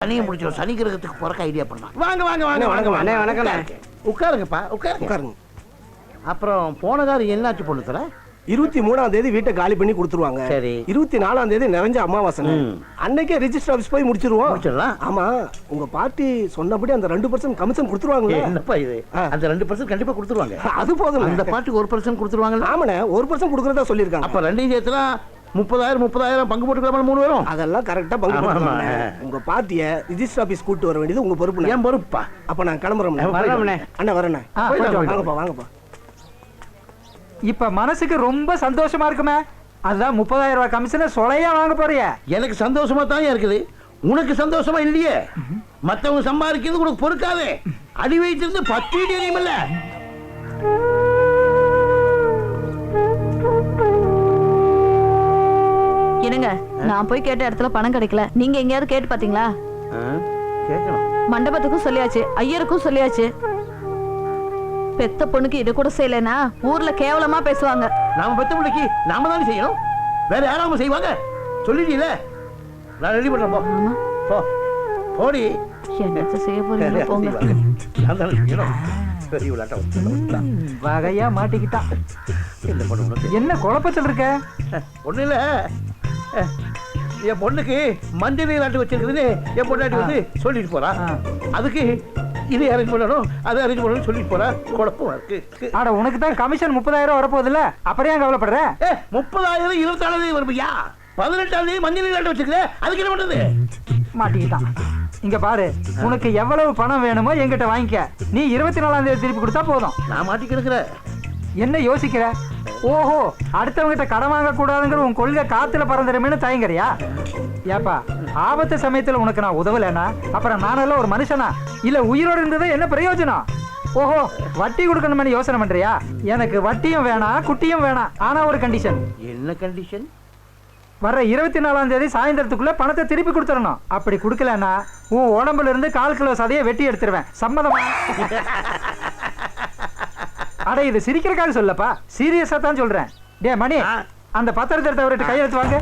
சனியை முடிச்சிடும். சனி கிரகத்துக்கு போறக்க ஐடியா பண்ணலாம். வாங்க வாங்க வாங்க வாங்க வணக்கம் வணக்கம். உட்காருங்கப்பா உட்காருங்க. அப்புறம் போன காலம் என்னாச்சு பொண்ணு தர? 23ஆம் தேதி வீட்டை காலி பண்ணி கொடுத்துருவாங்க. சரி. 24ஆம் தேதி நிறைஞ்ச அமாவாசை அன்னைக்கே ரெஜிஸ்டர் ஆபீஸ் போய் முடிச்சிருவோம். ஆமா, உங்க பார்ட்டி சொன்னபடி அந்த 2% கமிஷன் கொடுத்துருவாங்க. என்னப்பா இது? அந்த 2% கண்டிப்பா கொடுத்துருவாங்க. அது போதும். அந்த பார்ட்டிக்கு 1% கொடுத்துருவாங்க. ஆமாண்ணே, 1% கொடுக்கறதா சொல்லியிருக்காங்க. அப்ப ரெண்டையும் சேர்த்துனா 30,000 பங்கு போட்டுக்கலாம். 3 பேரும் அதெல்லாம் கரெக்டா பங்கு போட்டுக்கலாம். உங்க பார்ட்டியை ரெஜிஸ்டர் ஆபீஸ் கூட்டு வர வேண்டியது உங்க பொறுப்பு. ஏன் பொறுப்பா? அப்ப நான் கிளம்புறேன். அண்ணா வரேண்ணே. வாங்கப்பா வாங்கப்பா. இப்ப மனசுக்கு ரொம்ப சந்தோஷமா இருக்குமே. அதுதான் 30,000 ரூபாய் கமிஷனை சொலையா வாங்க போறிய. எனக்கு சந்தோஷமா தான் இருக்குது. உனக்கு சந்தோஷமா இல்லையே? மத்தவங்க சம்பாதிக்கிறது உனக்கு பொறுக்காதே. அடி வைத்திருந்து 10 இடி இல்ல. என்னங்க, நான் போய் கேட்ட இடத்துல பணம் கிடைக்கல. நீங்க எங்கேயாவது கேட்டு பாத்தீங்களா? கேட்கணும். மண்டபத்துக்கும் சொல்லியாச்சு, ஐயருக்கும் சொல்லியாச்சு. பெத்த பொண்ணுக்கு இது கூட செய்யலனா ஊர்ல கேவலமா பேசுவாங்க. நாம பெத்த பிள்ளைக்கு நாம தானே செய்யணும். வேற யாராவது செய்வாங்க? சொல்லிட்டீல, நான் ரெடி பண்றேன். போ போடி. என்ன செய்ய போறீங்க? போங்க. நான் தானே செய்யணும். பெரிய விளையாட்டம் வகையா மாட்டிக்கிட்டான். என்ன குழப்பத்தில் இருக்க? ஒண்ணு இல்ல, என் பொண்ணுக்கு மஞ்சள் நீராட்டு வச்சிருக்குதுன்னு என் பொண்டாட்டி வந்து சொல்லிட்டு போறா. அதுக்கு இது அரேஞ்ச் பண்ணணும், அது அரேஞ்ச் பண்ணணும் சொல்லிட்டு போறா. குழப்பமா இருக்கு. ஆனா உனக்கு தான் கமிஷன் 30,000 வரப்போகுது இல்ல, அப்புறம் ஏன் கவலைப்படுற? 30,000 24 வருமையா? 18 மஞ்சள் நீராட்டு வச்சிருக்க, அதுக்கு என்ன பண்றது? மாட்டிக்கிட்டான். இங்க பாரு, உனக்கு எவ்வளவு பணம் வேணுமோ என்கிட்ட வாங்கிக்க. நீ 24ஆம் தேதி திருப்பி கொடுத்தா போதும். நான் மாட்டி கிடக்குற. என்ன யோசிக்கிற? ஓஹோ, அடுத்தவங்கிட்ட கடன் வாங்க கூடாதுங்கிற உன் கொள்கை காத்துல பறந்துடுமேனு தயங்குறியா? ஏப்பா, ஆபத்து சமயத்துல உனக்கு நான் உதவலைன்னா அப்புறம் நானெல்லாம் ஒரு மனுஷனா? இல்ல உயிரோடு இருந்தது என்ன பிரயோஜனம்? ஓஹோ, வட்டி கொடுக்கணும்னு யோசனை பண்றியா? எனக்கு வட்டியும் வேணாம், குட்டியும் வேணாம். ஆனா ஒரு கண்டிஷன். என்ன கண்டிஷன்? வர்ற 24ஆம் தேதி சாயந்தரத்துக்குள்ள பணத்தை திருப்பி கொடுத்துடணும். அப்படி கொடுக்கலன்னா உன் உடம்புல இருந்து 1/4 கிலோ சதையை வெட்டி எடுத்துருவேன். சம்மதமா? அட, இது சிரிக்கிறக்காக சொல்லப்பா, சீரியஸா தான் சொல்றேன். டே மணி, அந்த பத்திரத்தை எடுத்து கையெழுத்து வாங்க.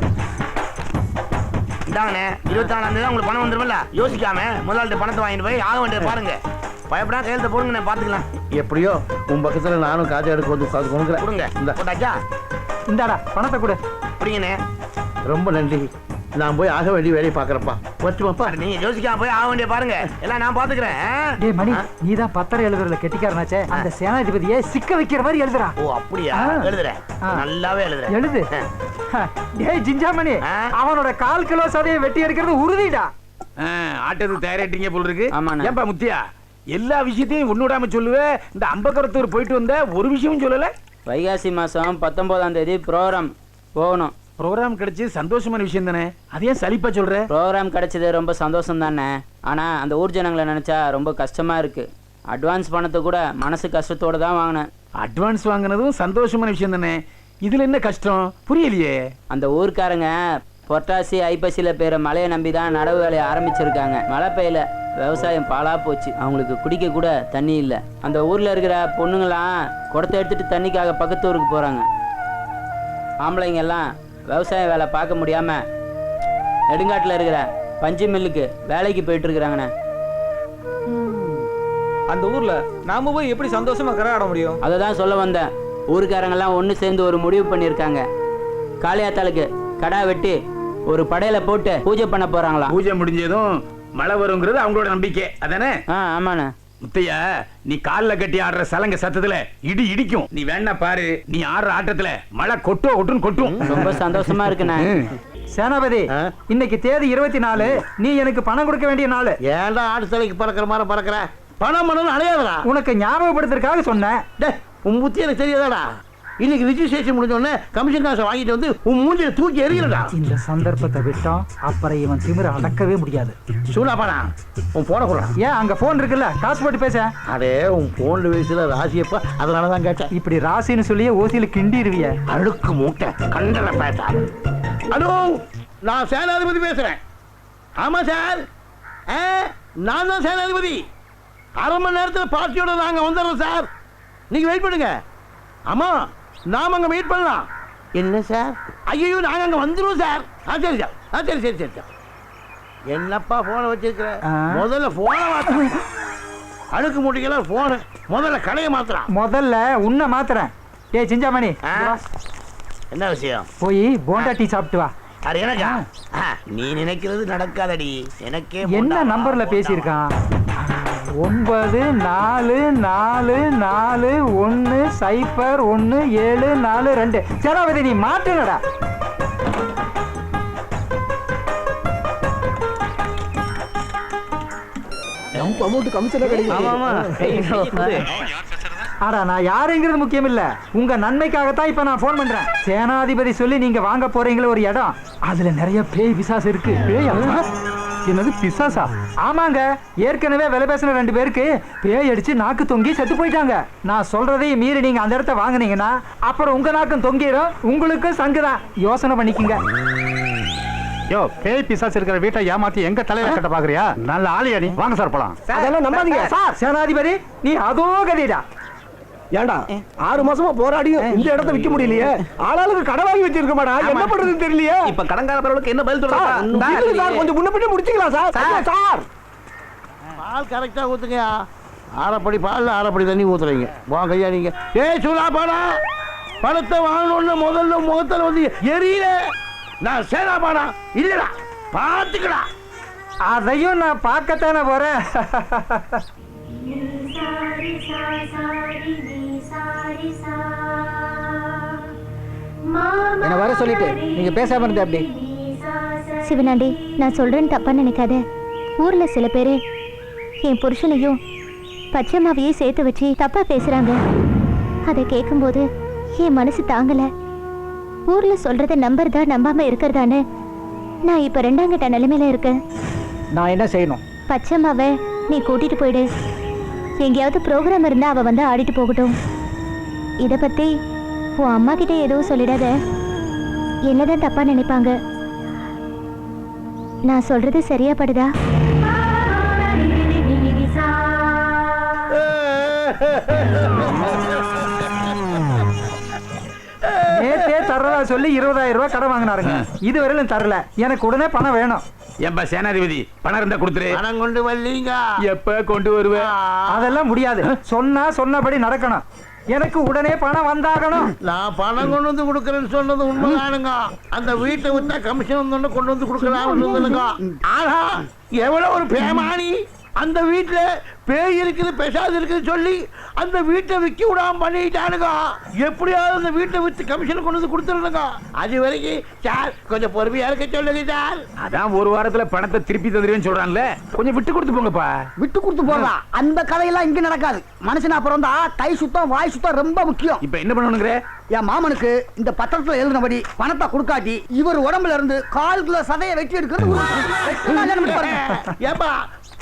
இந்தாங்கண்ணே, 24ஆம் தேதி உங்களுக்கு பணம் வந்துருமில்ல. யோசிக்காம முதலாளிட்ட பணத்தை வாங்கிட்டு போய் ஆக வேண்டியது பாருங்க. பயப்படா, கையெழுத்த போடுங்க, பாத்துக்கலாம். எப்படியோ உன் பக்கத்துல நானும் காஜா எடுக்க வந்து கொடுங்க. கொடுங்க. போட்டாச்சா? இந்தாடா பணத்தை கொடு. அப்படிங்கண்ணே. ரொம்ப நன்றி. நான் போய் ஆக வேண்டிய வேலையை பாக்குறப்பா. வச்சுமாப்பா. நீங்க யோசிக்காம போய் ஆக வேண்டிய பாருங்க, எல்லாம் நான் பாத்துக்கிறேன். டே மணி, நீதான் பத்திரம் எழுதுறதுல கெட்டிக்காரனாச்சே. அந்த சேனாதிபதியை சிக்க வைக்கிற மாதிரி எழுதுறா. ஓ அப்படியா? எழுதுறேன், நல்லாவே எழுதுறேன். எழுது. டேய் ஜிஞ்சாமணி, அவனோட 1/4 கிலோ சதையை வெட்டி எடுக்கிறது உறுதிடா. ஆட்டது தயாரிட்டீங்க போல இருக்கு. ஏன்பா முத்தியா, எல்லா விஷயத்தையும் ஒண்ணுடாம சொல்லுவே. இந்த அம்பக்கரத்தூர் போயிட்டு வந்த ஒரு விஷயமும் சொல்லல. வைகாசி மாசம் 19ஆம் தேதி ப்ரோக்ராம் போகணும். ப்ரோக்ராம் கிடைச்சது சந்தோஷமான விஷயம் தானே, அதே சலிப்பா சொல்ற? ப்ரோக்ராம் கிடைச்சது ரொம்ப சந்தோஷம் தானே. ஆனா அந்த ஊர் ஜனங்களை நினைச்சா ரொம்ப கஷ்டமா இருக்கு. அட்வான்ஸ் பணத்தை கூட மனசு கஷ்டத்தோட தான் வாங்கினேன். அட்வான்ஸ் வாங்கினதும் சந்தோஷமான விஷயம் தானே, இதுல என்ன கஷ்டம் புரியலையே? அந்த ஊர்க்காரங்க புரட்டாசி ஐப்பசியில பேர மழையை நம்பி தான் நடவு வேலையை ஆரம்பிச்சிருக்காங்க. மழை பெய்யல, விவசாயம் பாலா போச்சு. அவங்களுக்கு குடிக்க கூட தண்ணி இல்லை. அந்த ஊர்ல இருக்கிற பொண்ணுங்களாம் குடத்தை எடுத்துட்டு தண்ணிக்காக பக்கத்து ஊருக்கு போறாங்க. ஆம்பளைங்க எல்லாம் விவசாய வேலை பார்க்க முடியாம நெடுங்காட்டில் இருக்கிற பஞ்சு மில்லுக்கு வேலைக்கு போயிட்டு இருக்கிறாங்கண்ணே. அந்த ஊர்ல நாம போய் எப்படி சந்தோஷமா கரகாட முடியும்? அதை தான் சொல்ல வந்தேன். ஊருக்காரங்கெல்லாம் ஒன்று சேர்ந்து ஒரு முடிவு பண்ணியிருக்காங்க. காளியாத்தாளுக்கு கடா வெட்டி ஒரு படையில போட்டு பூஜை பண்ண போறாங்களாம். பூஜை முடிஞ்சதும் மழை வருங்கிறது அவங்களோட நம்பிக்கை அதானே? ஆமாண்ணே. முத்தையா, நீ கால்ல கட்டி ஆடுற சலங்க சத்தத்துல இடி இடிக்கும். நீ வேணா பாரு, நீ ஆடுற ஆட்டத்துல மழை கொட்டுன்னு கொட்டும். ரொம்ப சந்தோஷமா இருக்குண்ணே. சேனாபதி, இன்னைக்கு தேதி 24. நீ எனக்கு பணம் கொடுக்க வேண்டிய நாள். ஏன்டா ஆடு தலைக்கு பறக்கிற மாதிரி பறக்கிற? பணம் பண்ணணும் அலையாதடா. உனக்கு ஞாபகப்படுத்துறதுக்காக சொன்னேன். உன் புத்தி எனக்கு தெரியாதாடா? இன்னைக்கு ரிஜிஸ்ட்ரேஷன் முடிஞ்ச உடனே கமிஷன் காசை வாங்கிட்டு வந்து உன் மூஞ்சில தூக்கி எறியலடா. இந்த சந்தர்ப்பத்தை விட்டோம், அப்புறம் இவன் திமிர அடக்கவே முடியாது. சூடாப்பாடா, உன் போன கூட. ஏன் அங்க போன் இருக்குல்ல, காசு போட்டு பேச. அடே, உன் போன்ல வயசுல ராசியப்பா, அதனாலதான் கேட்டேன். இப்படி ராசின்னு சொல்லியே ஓசியில கிண்டிடுவிய. அழுக்கு மூட்டை கண்டன பேசா. ஹலோ, நான் சேனாதிபதி பேசுறேன். ஆமா சார், நான் தான் சேனாதிபதி. 1/2 மணி நேரத்தில் பார்ட்டியோட நாங்க வந்துடுறோம் சார். நீங்க வெயிட் பண்ணுங்க. ஆமா, நாம அங்க மீட் பண்ணலாம். என்ன சார்? ஐயோ, நாங்க அங்க வந்துருவோம் சார். சரி சார், சரி சரி சரி சார். என்னப்பா போனை வச்சிருக்கிற ஆ. முதல்ல போனை மாத்த அழுக்கு மூட்டைக்கெல்லாம் போனு முதல்ல கடையை மாத்துறான் முதல்ல உன்னை மாத்துறேன். ஏய் சிஞ்சாமணி, ஆ? இங்க வா. என்ன விஷயம்? போய் போண்டா டீ சாப்பிட்டு வா. அது எனக்கா? நீ நினைக்கிறது நடக்காதடி. எனக்கே என்ன போண்டா, நம்பர்ல போண்டா. பேசியிருக்கான்? 9444410742. சராவதி நீ மாட்டுனடா. நம்ம அமௌண்ட் கமிஷன் கிடைக்கும். ஆடா நான் யாருங்கிறது முக்கியம் இல்ல, உங்க நன்மைக்காகத்தான் இப்ப நான் போன் பண்றேன். சேனாதிபதி சொல்லி நீங்க வாங்க போறீங்களே ஒரு இடம், அதுல நிறைய பேய் பிசாசு இருக்கு. பேய் என்னது பிசாசா? ஆமாங்க, ஏற்கனவே விலை பேசின 2 பேருக்கு பேய் அடிச்சு நாக்கு தொங்கி செத்து போயிட்டாங்க. நான் சொல்றதையும் மீறி நீங்க அந்த இடத்த வாங்குனீங்கன்னா அப்புறம் உங்க நாக்கும் தொங்கிடும், உங்களுக்கு சங்குதான். யோசனை பண்ணிக்கங்க. யோ, பேய் பிசாசு இருக்கிற வீட்டை ஏமாத்தி எங்க தலைவர் கட்ட பாக்குறியா? நல்ல ஆளியா நீ. வாங்க சார் போலாம். அதெல்லாம் நம்பாதீங்க. சார் சேனாதிபதி நீ அதோ கதிடா. ஏண்டா 6 மாசமா போராடியும் இந்த இடத்த விற்க முடியலையே. ஆளாளுக்கு கடை வாங்கி வச்சிருக்கமாடா, என்ன பண்றதுன்னு தெரியலையே. இப்ப கடன்காரர்களுக்கு என்ன பதில் சொல்றா? இல்ல சார், கொஞ்சம் முன்ன பின்ன முடிச்சுக்கலாம் சார். சார் பால் கரெக்டா ஊத்துங்கயா. ஆறப்படி பால் ஆறப்படி தண்ணி ஊத்துறீங்க. வாங்க ஐயா நீங்க. ஏய் சூடா பாடா, பணத்தை வாங்கணும்னு முதல்ல முகத்துல வந்து எரியல. நான் சேனா பாடா இல்லடா, பாத்துக்கடா. அதையும் நான் பார்க்கத்தானே போறேன். என்ன வர சொல்லிட்டு நீங்க பேசாம இருந்த அப்படி. சிவனாண்டி, நான் சொல்றேன்னு தப்பா நினைக்காத. ஊர்ல சில பேரு என் புருஷனையும் பச்சைமாவையும் சேர்த்து வச்சு தப்பா பேசுறாங்க. அதை கேட்கும்போது என் மனசு தாங்கல. ஊர்ல சொல்றத நம்புறதா நம்பாம இருக்கிறதான்னு நான் இப்ப 2ஆம் கட்ட நிலைமையில இருக்கேன். நான் என்ன செய்யணும்? பச்சைமாவை நீ கூட்டிட்டு போயிடு. எங்கேயாவது ப்ரோக்ராம் இருந்தா அவ வந்து ஆடிட்டு போகட்டும். இத பத்தி உன் அம்மா கிட்ட எதுவும் சொல்லிடாத, என்னதான் தப்பா நினைப்பாங்க. நான் சொல்றது சரியா படுதா? நேத்தே தர்றதா சொல்லி 20,000 ரூபாய் கடன் வாங்கினாருங்க. இதுவரையிலும் தரல. எனக்கு உடனே பணம் வேணும். ஏன்பா சேனாதிபதி, பணம் இருந்தா கொடுத்துரு. பணம் கொண்டு வரலீங்க. எப்ப கொண்டு வருவ? அதெல்லாம் முடியாது. சொன்னபடி நடக்கணும். எனக்கு உடனே பணம் வந்தாகணும். நான் பணம் கொண்டு வந்து கொடுக்கறேன்னு சொன்னது உண்மைதானுங்க. அந்த வீட்டை விட்டா கமிஷன் கொண்டு வந்து கொடுக்கலாம்னு. ஆனா எவ்வளவு ஒரு பேமானி. அந்த வீட்டுல பேய் இருக்குது பெசாது இருக்குது சொல்லி அந்த வீட்டை விற்க விடாம பண்ணிட்டானுங்க. எப்படியாவது அந்த வீட்டை வித்து கமிஷன் கொண்டு வந்து கொடுத்துருங்க. அது வரைக்கும் சார் கொஞ்சம் பொறுமையா இருக்க சொல்லுங்க சார். அதான் ஒரு வாரத்துல பணத்தை திருப்பி தந்துருவேன்னு சொல்றான்ல, கொஞ்சம் விட்டு கொடுத்து போங்கப்பா. விட்டு கொடுத்து போங்க. அந்த கதையெல்லாம் இங்க நடக்காது. மனுஷனா பிறந்தா கை சுத்தம் வாய் சுத்தம் ரொம்ப முக்கியம். இப்ப என்ன பண்ணணுங்கிற? என் மாமனுக்கு இந்த பத்திரத்துல எழுதினபடி பணத்தை கொடுக்காட்டி இவர் உடம்புல இருந்து 1/4 கிலோ சதையை வெட்டி எடுக்கிறது. ஏப்பா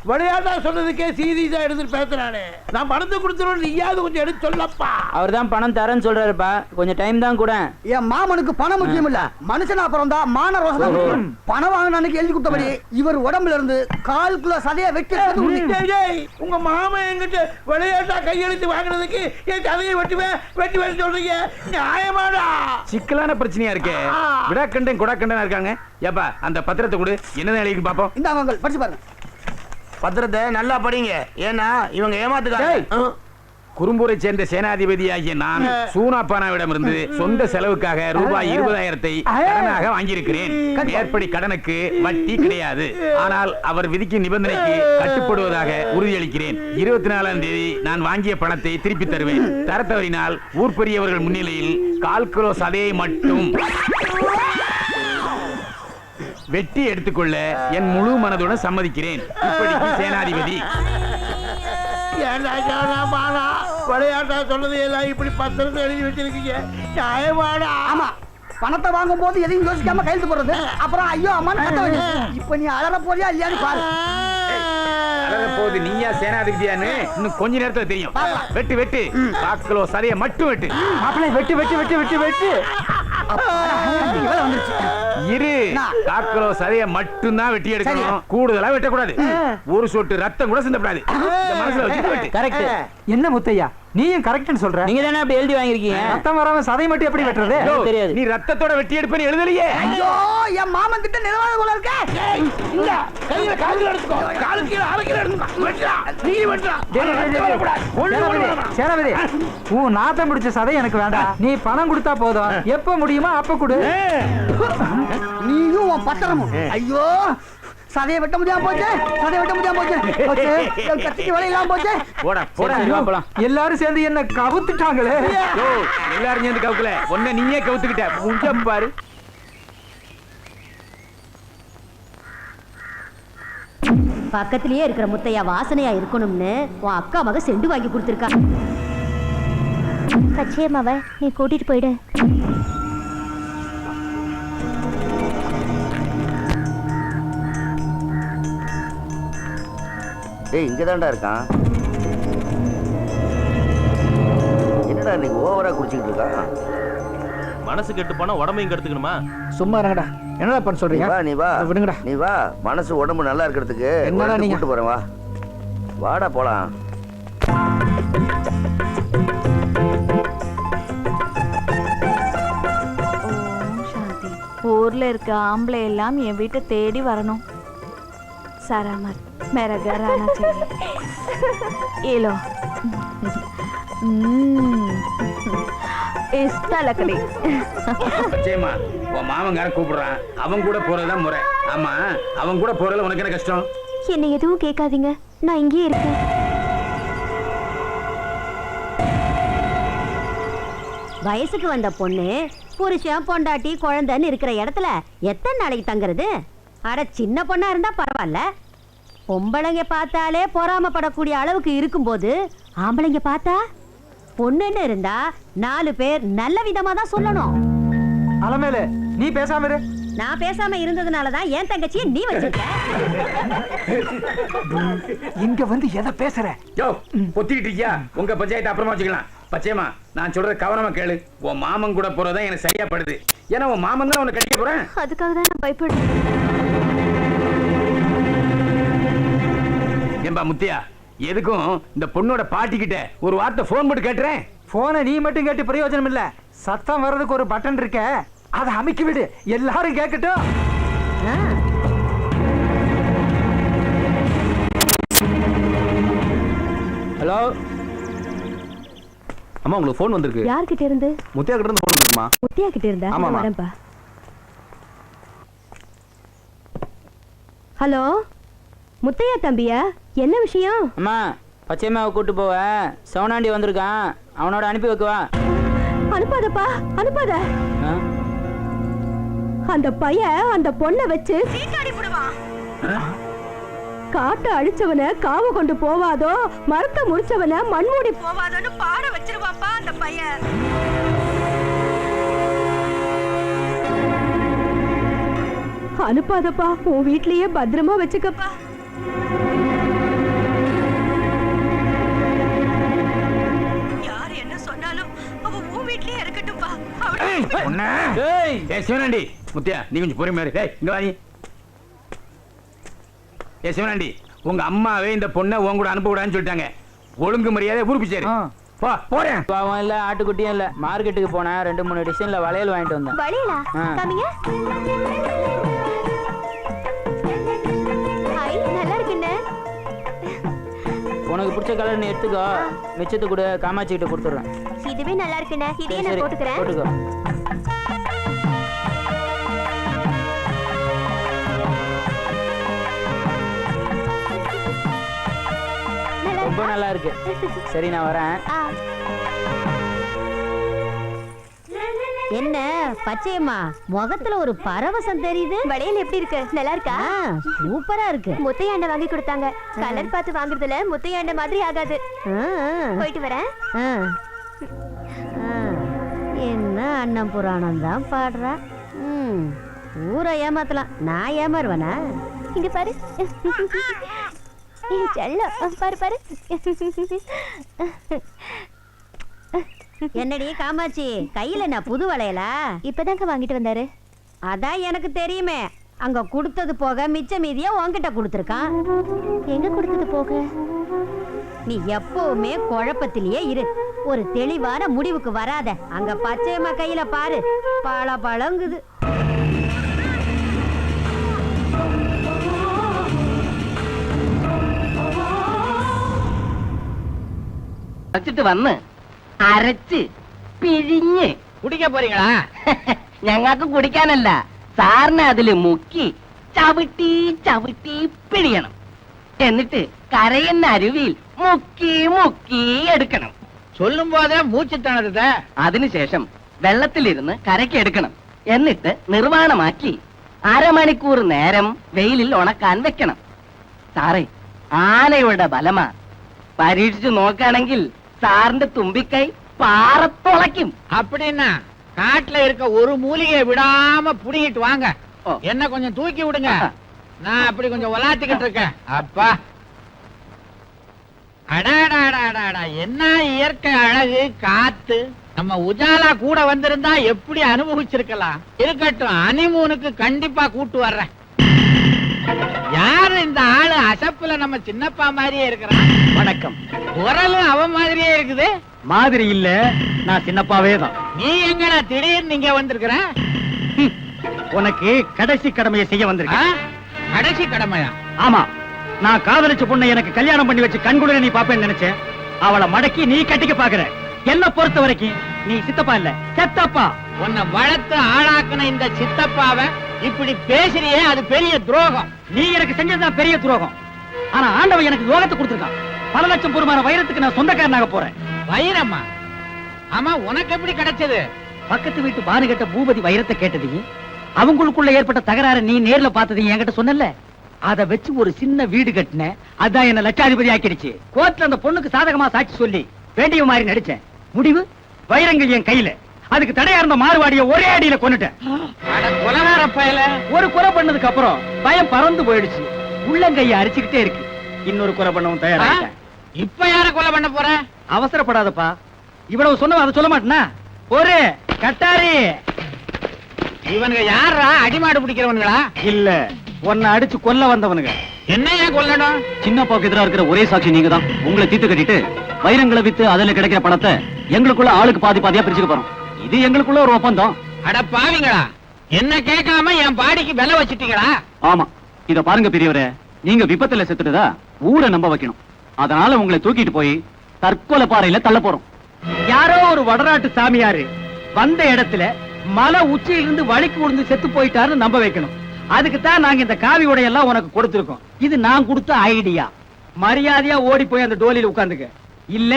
விளையாட்டா சொன்னதுக்கே சீரியஸா எடுத்து பேசுறானே. நான் பணத்தை கொடுத்துருவோம், நீயாவது கொஞ்சம் எடுத்து சொல்லப்பா. அவர் தான் பணம் தரேன்னு சொல்றாருப்பா, கொஞ்சம் டைம் தான் கூட. என் மாமனுக்கு பணம் முக்கியம் இல்ல, மனுஷனா பிறந்தா மான ரோசம். பணம் வாங்கின எழுதி கொடுத்தபடி இவர் உடம்புல இருந்து 1/4 கிலோ சதையை வெட்டி எடுக்கிறது. உங்க மாமா என்கிட்ட விளையாட்டா கையெழுத்து வாங்கினதுக்கு என் கதையை வெட்டி சொல்றீங்க, நியாயமாடா? சிக்கலான பிரச்சனையா இருக்கே. விடாக்கண்டன் குடாக்கண்டன் இருக்காங்க. ஏப்பா அந்த பத்திரத்தை கொடு, என்னதான் எழுதி பாப்போம். இந்த அவங்க படிச்சு பாருங்க. பத்திரத்தை நல்லா படிங்க, ஏன்னா இவங்க ஏமாத்துக்காங்க. குறும்பூரை சேர்ந்த சேனாதிபதியாகிய நான் சூனாப்பானாவிடமிருந்து சொந்த செலவுக்காக ரூபாய் 20,000 கடனாக வாங்கியிருக்கிறேன். மேற்படி கடனுக்கு வட்டி கிடையாது. ஆனால் அவர் விதிக்கும் நிபந்தனைக்கு கட்டுப்படுவதாக உறுதியளிக்கிறேன். 24ஆம் தேதி நான் வாங்கிய பணத்தை திருப்பி தருவேன். தரத்தவரினால் ஊர் பெரியவர்கள் முன்னிலையில் 1/4 கிலோ சதையை மட்டும் வெட்டி எடுத்துக்கொள்ள என் முழு மனதுடன் சம்மதிக்கிறேன். இப்படிக்கு சேனாதிபதி. விளையாட்டா சொன்னது எல்லாம் இப்படி பத்திரத்தை எழுதி வச்சிருக்கீங்க, நியாயமாடா? ஆமா, பணத்தை வாங்கும் போது எதையும் யோசிக்காம கையெழுத்து போடுறது, அப்புறம் ஐயோ அம்மான்னு. இப்ப நீ அலற போறியா இல்லையான்னு பாரு. போது நீயா சேனாதிபதியான்னு இன்னும் கொஞ்ச நேரத்துல தெரியும். வெட்டு வெட்டு 1/4 கிலோ சதையை மட்டும் வெட்டு. மாப்பிள்ளை வெட்டு வெட்டு வெட்டு வெட்டு வெட்டு. இரு, 1/4 கிலோ சதையை மட்டும் தான் வெட்டி எடுக்கணும். கூடுதலா வெட்டக்கூடாது. ஒரு சொட்டு ரத்தம் கூட சிந்தப்படாது. மனசுல வச்சுட்டு வெட்டு. கரெக்ட். என்ன முத்தையா, நீயும் கரெக்ட்னு சொல்ற. நீங்க தானே அப்படி எழுதி வாங்கிருக்கீங்க. ரத்தம் வராம சதை மட்டும் எப்படி வெட்டுறது? தெரியாது. நீ ரத்தத்தோட வெட்டி எடுப்பேன்னு எழுதலையே. ஐயோ என் மாமன் கிட்ட நிலவாத போல இருக்க. இந்த கையில கால்ல எடுத்துக்கோ. கால் கீழ அரை கிலோ எடுத்துக்கோ. வெட்டா. நீ வெட்டா. சேனாபதி, உன் நாத்தம் பிடிச்ச சதை எனக்கு வேண்டாம். நீ பணம் கொடுத்தா போதும். எப்ப முடியுமோ அப்ப கொடு. நீயும் உன் பத்திரமும். ஐயோ சதையை வெட்ட முடியாம போச்சு. சதையை வெட்ட முடியாம போச்சு. கத்திக்கு வழி இல்லாம போச்சு. போடா போடா. எல்லாரும் சேர்ந்து என்ன கவுத்துட்டாங்களே. எல்லாரும் சேர்ந்து கவுக்கல, ஒன்ன நீயே கவுத்துக்கிட்ட. முஞ்சம் பாரு. பக்கத்திலேயே இருக்கிற முத்தையா வாசனையா இருக்கணும்னு உன் அக்கா மக செண்டு வாங்கி கொடுத்துருக்கா. பச்சையம்மாவ நீ கூட்டிட்டு போயிடு. ஏய் இங்கதான்டா இருக்கான். என்னடா இன்னைக்கு ஓவரா குடிச்சிட்டு இருக்கான்? மனசு கெட்டு போனா உடம்பையும் கெடுத்துக்கணுமா? சும்மா இருங்கடா. என்னடா பண்ண சொல்றீங்க? நீ வா விடுங்கடா. நீ வா, மனசு உடம்பு நல்லா இருக்கிறதுக்கு என்னடா நீங்க கூட்டு போறேன். வா வாடா போலாம். ஊர்ல இருக்க ஆம்பளை எல்லாம் என் வீட்டை தேடி வரணும். சராமத் मेरा घर आना चाहिए. ये लो. इस्ता लकड़ी. பச்சையம்மா, உன் மாமங்காரன் கூப்பிடுறான். அவன் கூட போறதுதான் முறை. ஆமா, அவன் கூட போறதுல உனக்கு என்ன கஷ்டம்? என்னை எதுவும் கேட்காதீங்க, நான் இங்கேயே இருக்கேன். வயசுக்கு வந்த பொண்ணு புருஷன் பொண்டாட்டி குழந்தைன்னு இருக்கிற இடத்துல எத்தனை நாளைக்கு தங்குறது? அட சின்ன பொண்ணா இருந்தா பரவாயில்ல, பொம்பளைங்க பார்த்தாலே பொறாமப்படக்கூடிய அளவுக்கு இருக்கும்போது ஆம்பளைங்க பார்த்தா பொண்ணுன்னு இருந்தா 4 பேர் நல்ல விதமா தான் சொல்லணும். அலமேலு, நீ பேசாம இரு. நான் பேசாம இருந்ததுனாலதான் என் தங்கச்சியை நீ வச்சிருக்க. இங்க வந்து எதை பேசுற? யோ, பொத்திக்கிட்டு இருக்கியா? உங்க பஞ்சாயத்து அப்புறமா வச்சுக்கலாம். பச்சையம்மா, நான் சொல்றது கவனமா கேளு. உன் மாமன் கூட போறதுதான் எனக்கு சரியா படுது. ஏன்னா உன் மாமன் தான் உன்னை கட்டிக்க போறேன். அதுக்காக தான் நான் பயப்படுறேன். ஏம்பா முத்தியா, எதுக்கும் இந்த பொண்ணோட பாட்டி கிட்ட ஒரு வார்த்தை போன் போட்டு கேட்டுறேன். போனை நீ மட்டும் கேட்டு பிரயோஜனம் இல்ல. சத்தம் வர்றதுக்கு ஒரு பட்டன் இருக்க, அதை அமைக்கி விடு, எல்லாரும் கேட்கட்டும். ஹலோ அம்மா, உங்களுக்கு ஃபோன் வந்திருக்கு. யார்கிட்ட இருந்து? முத்தியா கிட்ட இருந்து ஃபோன் வந்திருக்குமா? முத்தியா கிட்ட இருந்தா? ஆமாமா. வரேன்ப்பா. ஹலோ முத்தையா தம்பியா, என்ன விஷயம்? அம்மா, பச்சையம்மாவை கூட்டு போவ சவுனாண்டி வந்திருக்கான், அவனோட அனுப்பி வைக்கவா? அனுப்பாதப்பா, அனுப்பாத. அந்த பையன் அந்த பொண்ணை வச்சு சீட்டாடி போடுவான். காட்டை அழிச்சவன காவ கொண்டு போவாதோ, மரத்தை முடிச்சவன மண்மூடி போவாதோன்னு பாட வச்சிருவாப்பா அந்த பையன். அனுப்பாதப்பா, உன் வீட்லயே பத்திரமா வச்சுக்கப்பா. யார் என்ன சொன்னாலும் அவ உன் வீட்லயே இருக்கட்டும்பா. சிவனாண்டி, முத்தியா நீ கொஞ்சம் பொறுமையா இரு. இங்க வா நீ. சிவனாண்டி, உங்க அம்மாவே இந்த பொண்ணை உன் கூட அனுப்ப கூடாதுன்னு சொல்லிட்டாங்க. ஒழுங்கு மரியாதை ஊருக்கு சரி. போறேன். பாவம் இல்ல, ஆட்டுக்குட்டியும் இல்ல. மார்க்கெட்டுக்கு போனேன், 2-3 டிசைன்ல வளையல் வாங்கிட்டு வந்தேன். வளையலா? காமிங்க. ஹாய், நல்லா இருக்குண்ணே. உனக்கு பிடிச்ச கலர் நீ எடுத்துக்கோ, மிச்சத்தை கூட காமாட்சி கிட்ட கொடுத்துறேன். இதுவே நல்லா இருக்குண்ணே, இதே நான் போட்டுக்கிறேன். போட்டுக்கோ. ரொம்ப நல்லா இருக்கு. சரி, நான் வரேன். என்ன பச்சையம்மா, முகத்துல ஒரு பரவசம் தெரியுது. வளையல் எப்படி இருக்கு? நல்லா இருக்கா? சூப்பரா இருக்கு. முத்தையாண்ட வாங்கி கொடுத்தாங்க. கலர் பார்த்து வாங்குறதுல முத்தையாண்ட மாதிரி ஆகாது. போயிட்டு வரேன். என்ன அண்ணன் புராணம் தான் பாடுறா. ஊரை ஏமாத்தலாம், நான் ஏமாறுவனா? இங்க பாரு, பாரு பாரு. என்னடி காமாட்சி, கையில நான் புது வளையலா? இப்பதாங்க வாங்கிட்டு வந்தாரு. அதான் எனக்கு தெரியுமே. அங்க கொடுத்தது போக மிச்ச மீதியா உன்கிட்ட கொடுத்துருக்கான். எங்க கொடுத்தது போக? நீ எப்பவுமே குழப்பத்திலேயே இரு, ஒரு தெளிவான முடிவுக்கு வராத. அங்க பச்சையம்மா கையில பாரு, பழ பழங்குது. വന്ന് അരച്ച് പിഴിഞ്ഞ് குடிக்க போறீங்களா? ഞങ്ങൾക്ക് കുടിക്കാനല്ല, സാറിനെ അതില് മുക്കി ചവിട്ടി ചവിട്ടി പിഴിയണം. എന്നിട്ട് കരയുന്ന അരുവിയിൽ മുക്കി മുക്കി എടുക്കണം. சொல்லும் போதே மூச்சு திணறுதே. അതിനുശേഷം വെള്ളത്തിലിരുന്ന് കരയ്ക്ക് എടുക്കണം. എന്നിട്ട് നിർവാണമാക്കി അരമണിക്കൂർ നേരം വെയിലിൽ ഉണക്കാൻ വെക്കണം. സാറേ, ആനയുടെ ബലമാ. പരീക്ഷിച്ചു നോക്കുകയാണെങ്കിൽ സാറിന്റെ തുമ്പിക്കൈ പാറത്തുളയ്ക്കും. அப்படின்னா காட்டுல இருக்க ஒரு மூலிகையை விடாம புடிங்கிட்டு வாங்க. என்ன கொஞ்சம் தூக்கி விடுங்க, நான் அப்படி கொஞ்சம் உலாத்திக்கிட்டு இருக்கேன். அப்பா, அடாடாடாடாடா, என்ன இயற்கை அழகு, காத்து. நம்ம உஜாலா கூட வந்திருந்தா எப்படி அனுபவிச்சிருக்கலாம். இருக்கட்டும், ஹனிமூனுக்கு கண்டிப்பா கூட்டு வர்றேன். யாரு இந்த ஆளு? அசப்புல நம்ம சின்னப்பா மாதிரியே இருக்கிறான். வணக்கம். குரலும் அவன் மாதிரியே இருக்குது. மாதிரி இல்ல, நான் சின்னப்பாவே தான். நீ எங்கடா திடீர்னு நீங்க வந்திருக்கிற? உனக்கு கடைசி கடமையை செய்ய வந்திருக்கேன். கடைசி கடமையா? ஆமா, நான் காதலிச்ச பொண்ணை எனக்கு கல்யாணம் பண்ணி வச்சு கண்குளிர நீ பாப்பேன்னு நினைச்சேன். அவளை மடக்கி நீ கட்டிக்க பாக்குற. என்ன பொறுத்த வரைக்கும் நீ சித்தப்பா இல்ல, செத்தப்பா. உன்னை வளர்த்து ஆளாக்குன இந்த சித்தப்பாவை இப்படி பேசுறியே, அது பெரிய துரோகம். நீ எனக்கு செஞ்சதுதான் பெரிய துரோகம். ஆனா ஆண்டவன் எனக்கு யோகத்தை கொடுத்திருக்கான். பல லட்சம் பொறுமான வைரத்துக்கு நான் சொந்தக்காரனாக போறேன். வைரமா? ஆமா, உனக்கு எப்படி கிடைச்சது? பக்கத்து வீட்டு பானுகிட்ட பூபதி வைரத்தை கேட்டதையும் அவங்களுக்குள்ள ஏற்பட்ட தகராறு நீ நேர்ல பார்த்ததையும் என்கிட்ட சொன்னல. அதை வச்சு ஒரு சின்ன வீடு கட்டினேன். அதான் என்ன லட்சாதிபதி ஆக்கிடுச்சு. கோர்ட்ல அந்த பொண்ணுக்கு சாதகமா சாட்சி சொல்லி வேண்டிய மாதிரி நடிச்சேன். முடிவு, வைரங்கள் என் கையில. அதுக்கு தடையா இருந்த மாறுவாடிய ஒரே அடியில கொன்னுட்டேன். கொலகார பயல. ஒரு கொலை பண்ணதுக்கு அப்புறம் பயம் பறந்து போயிடுச்சு. உள்ளங்கைய அரிச்சுக்கிட்டே இருக்கு. இன்னொரு கொலை பண்ணவும் தயாராகிட்டேன். இப்ப யார கொலை பண்ண போற? அவசரப்படாதப்பா. இவ்வளவு சொன்ன அதை சொல்ல மாட்டேனா? ஒரு கட்டாரி. இவனுங்க யாரா? அடிமாடு பிடிக்கிறவனுங்களா? இல்ல, உன்னை அடிச்சு கொல்ல வந்தவனுங்க. என்னையா கொல்லணும்? சின்னப்பாவுக்கு எதிராக இருக்கிற ஒரே சாட்சி நீங்க தான். உங்களை தீர்த்து கட்டிட்டு வைரங்களை வித்து அதுல கிடைக்கிற பணத்தை எங்களுக்குள்ள ஆளுக்கு பாதி பாதியா பிரிச்சுக்க போறோம். இது எங்களுக்குள்ள ஒரு ஒப்பந்தம். அட பாவிங்களா, என்ன கேட்காம என் பாடிக்கு விலை வச்சிட்டீங்களா? ஆமா, இத பாருங்க பெரியவரே, நீங்க விபத்துல செத்துட்டதா ஊரை நம்ப வைக்கணும். அதனால உங்களை தூக்கிட்டு போய் தற்கொலை பாறையில தள்ள போறோம். யாரோ ஒரு வடநாட்டு சாமியாரு வந்த இடத்துல மலை உச்சியிலிருந்து வழிக்கு விழுந்து செத்து போயிட்டாருன்னு நம்ப வைக்கணும். அதுக்கு தான் நாங்க இந்த காவி உடையெல்லாம் உனக்கு கொடுத்திருக்கோம். இது நான் கொடுத்த ஐடியா. மரியாதையா ஓடி போய் அந்த டோலியில உட்கார்ந்துக்க. இல்ல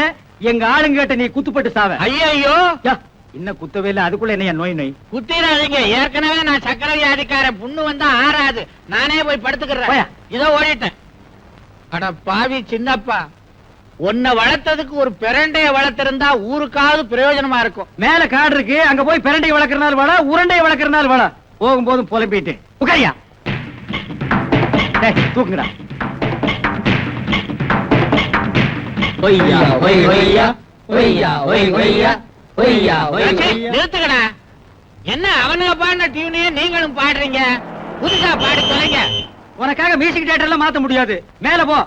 எங்க ஆளுங்கிட்ட நீ குத்துப்பட்டு சாவ. ஐயோ, இன்னும் குத்தவே இல்ல, அதுக்குள்ள என்ன நோய் நோய்? குத்திராதீங்க. ஏற்கனவே நான் சக்கர வியாதிக்காரன். புண்ணு வந்தா ஆறாது. நானே போய் படுத்துக்கிறேன். இதோ ஓடிட்டேன். அட பாவி சின்னப்பா, உன்னை வளர்த்ததுக்கு ஒரு பிரண்டைய வளர்த்திருந்தா ஊருக்காவது பிரயோஜனமா இருக்கும். மேல காடு இருக்கு, அங்க போய் பிரண்டையை வளர்க்கறனால வாழ, உருண்டையை வளர்க்கறனால வாழ. போகும்போதும் புலம்பிட்டு உட்காரியா. தூக்குங்கடா. நிறுத்துக்கடா. என்ன அவனுங்க பாடின டியூனையே நீங்களும் பாடுறீங்க? புதுசா பாடி தொலைங்க. உனக்காக மியூசிக் தியேட்டர் எல்லாம் மாத்த முடியாது. மேல போ.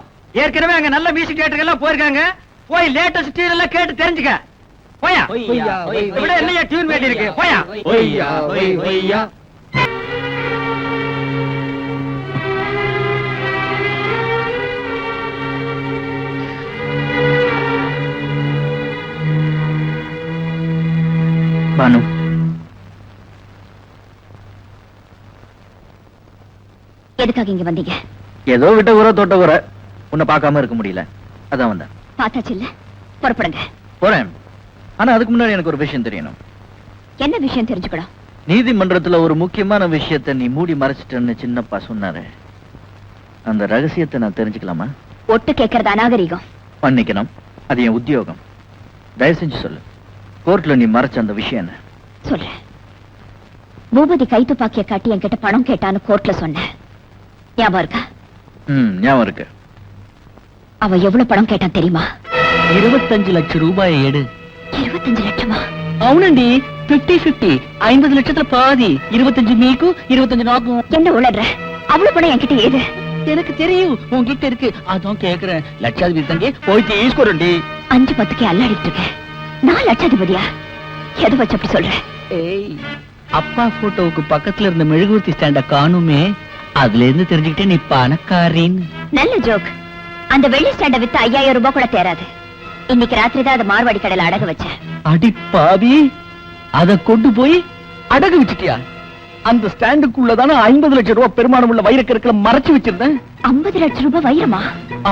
ஏற்கனவே அங்க நல்ல மியூசிக் தியேட்டர் எல்லாம் போயிருக்காங்க. போய் லேட்டஸ்ட் டியூன் எல்லாம் கேட்டு தெரிஞ்சுக்க. போயா. விட என்னையா டியூன் வேண்டி இருக்கு. போயா. பானு, எதுக்காக இங்க வந்தீங்க? ஏதோ விட்ட ஊர தொட்ட ஊர உன்னை பார்க்காம இருக்க முடியல, அதான் வந்தேன். பார்த்தாச்சு இல்ல, புறப்படுங்க. போறேன். ஆனா அதுக்கு முன்னாடி எனக்கு ஒரு விஷயம் தெரியணும். என்ன விஷயம் தெரிஞ்சுக்கணும்? நீதிமன்றத்துல ஒரு முக்கியமான விஷயத்தை நீ மூடி மறைச்சிட்டேன்னு சின்னப்பா சொன்னாரு. அந்த ரகசியத்தை நான் தெரிஞ்சுக்கலாமா? ஒட்டு கேட்கறது அநாகரிகம். மன்னிக்கணும், அது என் உத்தியோகம். தயவு செஞ்சு சொல்லு, கோர்ட்ல நீ மறைச்ச அந்த விஷயம் என்ன? சொல்றேன். பூபதி கைத்துப்பாக்கிய காட்டி என்கிட்ட பணம் கேட்டான்னு கோர்ட்ல சொன்னேன். ஞாபகம் இருக்கா? ஞாபகம் இருக்கு. அவ எவ்வளவு பணம் கேட்டான் தெரியுமா? 25 லட்சம் ரூபாயை எடு. 25 லட்சமா? అవునండి, 50-50. 50 லட்சத்துல பாதி. 25 మీకు, 25 నాకు. என்ன உளற? அவ்வளவு பணம் என்கிட்ட ஏது? எனக்கு தெரியும் உன்கிட்ட இருக்கு அதான் கேக்குறேன். லட்சாதிபதி தங்கி போய் ஈஸ்வரண்டி 5-10 அல்லாடிட்டு இருக்கேன். நான் லட்சாதிபதியா? எதை வச்சு அப்படி சொல்றேன்? ஏய், அப்பா போட்டோவுக்கு பக்கத்துல இருந்த மெழுகுவர்த்தி ஸ்டாண்ட காணுமே, அதுல இருந்து தெரிஞ்சுக்கிட்டே நீ பணக்காரின்னு. நல்ல ஜோக். அந்த வெள்ளி ஸ்டாண்ட வித்து 5000 ரூபாய் கூட தேராது. இன்னைக்கு ராத்திரி தான் அதை மார்வாடி கடையில அடகு வச்சேன். அடி பாவி, அத கொண்டு போய் அடகு வச்சிட்டியா? அந்த ஸ்டாண்டுக்குள்ளதான 50 லட்சம் ரூபாய் பெருமானம் உள்ள வைரக்கற்களை மறைச்சு வச்சிருந்தேன். 50 லட்சம் ரூபாய் வைரமா?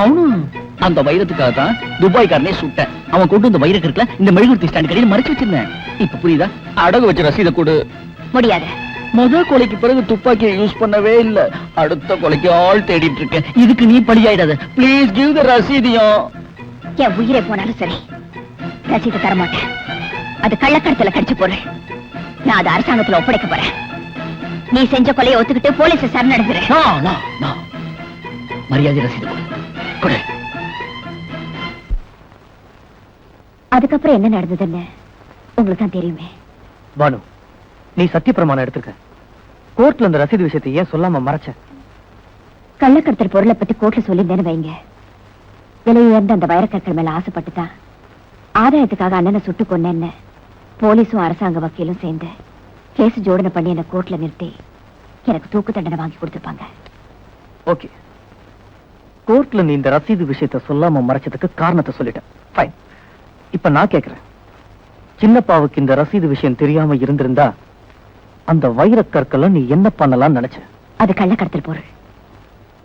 அவனு அந்த வைரத்துக்காக தான் துபாய்க்காரனே சுட்டேன். அவன் கொண்டு இந்த வைரக்கற்களை இந்த மெழுகுவர்த்தி ஸ்டாண்ட் கடையில் மறைச்சு வச்சிருந்தேன். இப்ப புரியுதா? அடகு வச்ச ரசீதை கொடு. முடியாது. முத கொலைக்கு பிறகு துப்பாக்கியை யூஸ் பண்ணவே இல்ல. அடுத்த கொலைக்கு ஆள் தேடிட்டு இருக்கேன். இதுக்கு நீ பலியாயிடாத. Please give the ரசீதியம். என் உயிரை போனாலும் சரி, ரசீது தரமாட்டேன். அது கள்ளக்கடத்துல கடிச்சு பொருள். நான் அதை அரசாங்கத்துல ஒப்படைக்க போறேன். நீ செஞ்ச கொலையை ஒத்துக்கிட்டு போலீஸ் சரணடைஞ்சிரு. மரியாதை ரசீது கொடு. அதுக்கப்புறம் என்ன நடந்ததுன்னு உங்களுக்கு தான் தெரியுமே. பானு, நீ சத்திய பிரமாணம் எடுத்துக்க. கோர்ட்ல அந்த ரசீது விஷயத்தை ஏன் சொல்லாம மறைச்ச? கள்ளக்கடத்தல் பொருளை பத்தி கோர்ட்ல சொல்லியிருந்தேன்னு வைங்க. விலை உயர்ந்த அந்த வைரக்கற்கள் மேல ஆசைப்பட்டுதான் ஆதாயத்துக்காக அண்ணனை சுட்டு கொன்னேன்னு போலீஸும் அரசாங்க வக்கீலும் சேர்ந்து கேஸ் ஜோடனை பண்ணி என்ன கோர்ட்ல நிறுத்தி எனக்கு தூக்கு தண்டனை வாங்கி கொடுத்துருப்பாங்க. ஓகே, கோர்ட்ல நீ இந்த ரசீது விஷயத்தை சொல்லாம மறைச்சதுக்கு காரணத்தை சொல்லிட்டேன். ஃபைன். இப்ப நான் கேக்குறேன், சின்னப்பாவுக்கு இந்த ரசீது விஷயம் தெரியாம இருந்திருந்தா அந்த வைரக்கற்களை நீ என்ன பண்ணலாம் நினைச்ச? அது கள்ளக்கடத்தல் பொருள்,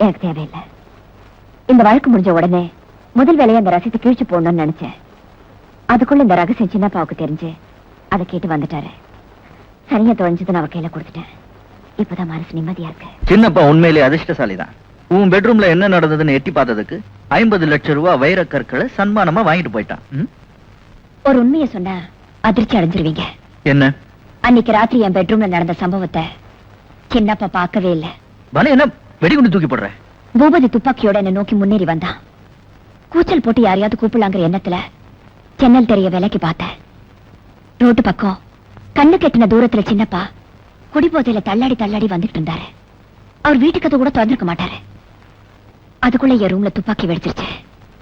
எனக்கு தேவையில்லை. இந்த வழக்கு முடிஞ்ச உடனே முதல் வேலையை அந்த ரசீதை கிழிச்சு போடணும்னு நினைச்சேன். அதுக்குள்ள இந்த ரகசியம் சின்னப்பாவுக்கு தெரிஞ்சு அதை கேட்டு வந்துட்டாரு. சரியா தொலைஞ்சது நான் கையில கொடுத்துட்டேன். இப்பதான் மனசு நிம்மதியா இருக்கு. சின்னப்பா உண்மையிலே அதிர்ஷ்டசாலி தான். உன் பெட்ரூம்ல என்ன நடந்ததுன்னு எட்டி பார்த்ததுக்கு 50 லட்சம் ரூபாய் வைரக்கற்களை சன்மானமா வாங்கிட்டு போயிட்டான். ஒரு உண்மையை சொன்னா அதிர்ச்சி அடைஞ்சிருவீங்க. என்ன? அன்னைக்கு ராத்திரி என் பெட்ரூம்ல நடந்த சம்பவத்தை சின்னப்பா பார்க்கவே இல்லை. என்ன வெடிகுண்டு தூக்கி போடுற? பூபதி துப்பாக்கியோட என்ன நோக்கி முன்னேறி வந்தான். கூச்சல் போட்டு யாரையாவது கூப்பிடலாங்கிற எண்ணத்துல ஜன்னல் தெரிய விலைக்கு பார்த்தேன். ரோட்டு பக்கம் கண்ணு கெட்டின தூரத்துல சின்னப்பா குடிபோதையில தள்ளாடி தள்ளாடி வந்துட்டு இருந்தாரு. அவர் வீட்டுக்கு கூட திறந்திருக்க மாட்டாரு. அதுக்குள்ள என் ரூம்ல துப்பாக்கி வெடிச்சிருச்சு.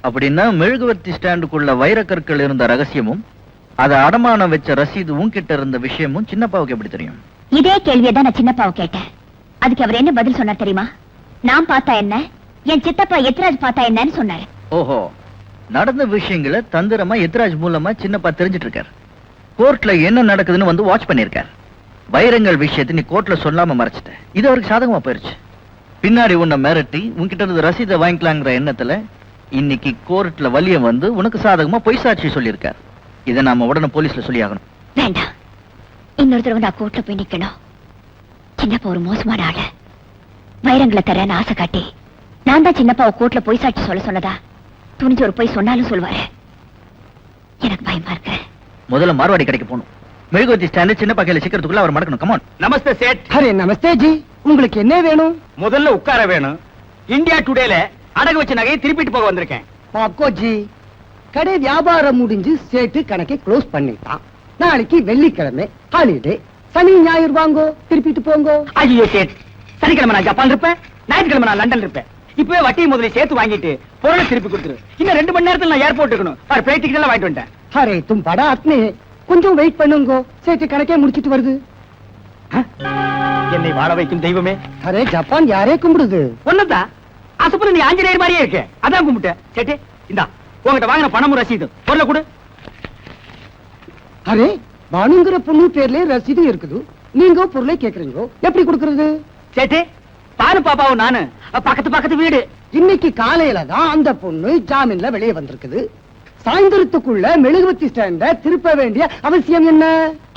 அப்படின்னா மெழுகுவர்த்தி ஸ்டாண்டுக்குள்ள வைரக்கற்கள் இருந்த ரகசியமும் அதை அடமானம் வச்ச ரசீது உன்கிட்ட இருந்த விஷயமும் சின்னப்பாவுக்கு எப்படி தெரியும்? இதே கேள்வியை தான் நான் சின்னப்பாவை கேட்டேன். அதுக்கு அவர் என்ன பதில் சொன்னார் தெரியுமா? நான் பார்த்தா என்ன, என் சித்தப்பா எத்ராஜ் பார்த்தா என்னன்னு சொன்னாரு. ஓஹோ, நடந்த விஷயங்களை தந்திரமா எத்ராஜ் மூலமா சின்னப்பா தெரிஞ்சிட்டு இருக்காரு. கோர்ட்ல என்ன நடக்குதுன்னு வந்து வாட்ச் பண்ணிருக்காரு. வைரங்கள் விஷயத்தை நீ கோர்ட்ல சொல்லாம மறைச்சிட்ட. இது அவருக்கு சாதகமா போயிருச்சு. பின்னாடி உன்னை மிரட்டி உன்கிட்ட இருந்து ரசீதை வாங்கிக்கலாங்கிற எண்ணத்துல இன்னைக்கு கோர்ட்ல வலிய வந்து உனக்கு சாதகமா பொய் சாட்சி சொல்லியிருக்காரு. இதை நாம உடனே போலீஸ்ல சொல்லி ஆகணும். வேண்டாம், இன்னொரு தடவை நான் கோர்ட்ல போய் நிக்கணும். சின்னப்பா ஒரு மோசமான ஆளு. வைரங்களை தரேன்னு ஆசை காட்டி நான் தான் சின்னப்பாவை கோர்ட்ல பொய் சாட்சி சொல்ல சொன்னதா துணிஞ்சு ஒரு பொய் சொன்னாலும் சொல்லுவாரு. எனக்கு பயமா இருக்கு. முதல்ல மார்வாடி கடைக்கு போகணும். மெழுகுவர்த்தி ஸ்டாண்ட் சின்னப்பா கையில சிக்கிறதுக்குள்ள அவர் மடக்கணும். கமான். நமஸ்தே சேட். அரே நமஸ்தே ஜி, உங்களுக்கு என்ன வேணும்? முதல்ல உட்கார வேணும். இந்தியா டுடேல அடகு வச்ச நகையை திருப்பிட்டு போக வந்திருக்கேன். பாக்கோ ஜி, கடை வியாபாரம் முடிஞ்சு சேட்டு கணக்கை க்ளோஸ் பண்ணிட்டான். நாளைக்கு வெள்ளிக்கிழமை ஹாலிடே. சனி ஞாயிறு வாங்கோ, திருப்பிட்டு போங்கோ. ஐயோ சேட், சனிக்கிழமை நான் ஜப்பான் இருப்பேன், ஞாயிற்றுக்கிழமை நான் லண்டன் இருப்பேன். இப்பவே வட்டி முதல்ல சேர்த்து வாங்கிட்டு பொருளை திருப்பி கொடுத்துரு. இன்னும் 2 மணி நேரத்துல நான் ஏர்போர்ட் இருக்கணும். பிளைட் டிக்கெட் எல்லாம் வாங்கிட்டு வந்துட்டேன். அரே தும் படா அத்னே, கொஞ்சம் வெயிட் பண்ணுங்கோ. சேட்டு கணக்கே முடிச்சிட்டு வருது. என்னை வாழ வைக்கும் தெய்வமே. அரே ஜப்பான் யாரே கும்பிடுது? ஒன்னதான் அசப்புல நீ ஆஞ்சநேயர் மாதிரியே இருக்க, அதான் கும்பிட்டேன். சேட்டு இந்தா உங்ககிட்ட வாங்கின பணமும் ரசீது பொருளை கொடு. அரே பானுங்கிற பொண்ணு பேர்ல ரசீது இருக்குது, நீங்க பொருளை கேக்குறீங்க, எப்படி கொடுக்கறது? சேட்டு பானு பாப்பாவும் நானு பக்கத்து பக்கத்து வீடு. இன்னைக்கு காலையில தான் அந்த பொண்ணு ஜாமீன்ல வெளியே வந்திருக்குது. சாயந்தரத்துக்குள்ள மெழுகுவர்த்தி ஸ்டாண்ட திருப்ப வேண்டிய அவசியம் என்ன?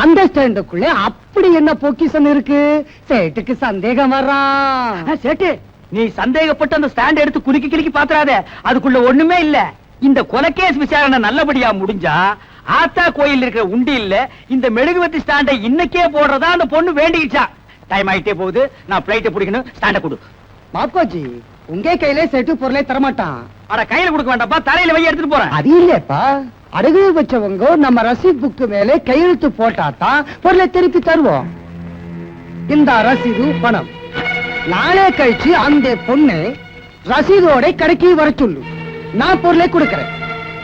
அந்த ஸ்டாண்டுக்குள்ள அப்படி என்ன பொக்கிஷம் இருக்கு? சேட்டுக்கு சந்தேகம் வர்றான். சேட்டு நீ சந்தேகப்பட்டு அந்த ஸ்டாண்ட் எடுத்து குலுக்கி கிலுக்கி பாத்துறாத, அதுக்குள்ள ஒண்ணுமே இல்ல. இந்த கொலைகேஸ் விசாரணை நல்லபடியா முடிஞ்சா ஆத்தா கோயில் இருக்கிற உண்டி இல்ல இந்த மெழுகுவர்த்தி ஸ்டாண்டை இன்னைக்கே போடுறதா அந்த பொண்ணு வேண்டிக்கிச்சா. டைம் ஆயிட்டே போகுது, நான் பிளைட்டை பிடிக்கணும். ஸ்டாண்ட கொடு. மாப்கோஜி, உங்க கையில சேட்டு பொருளை தரமாட்டான். அட கையில கொடுக்க வேண்டாப்பா, தரையில வை எடுத்துட்டு போறேன். அது இல்லப்பா, அடகு வச்சவங்க நம்ம ரசீது புக்கு மேல கையெழுத்து போட்டாதான் பொருளை திருப்பி தருவோம். இந்த ரசீது பணம் நாளே கழிச்சு அந்த பொண்ணு ரசீதோட கடைக்கு வர சொல்லு. நான் பொருளை கொடுக்கறேன்.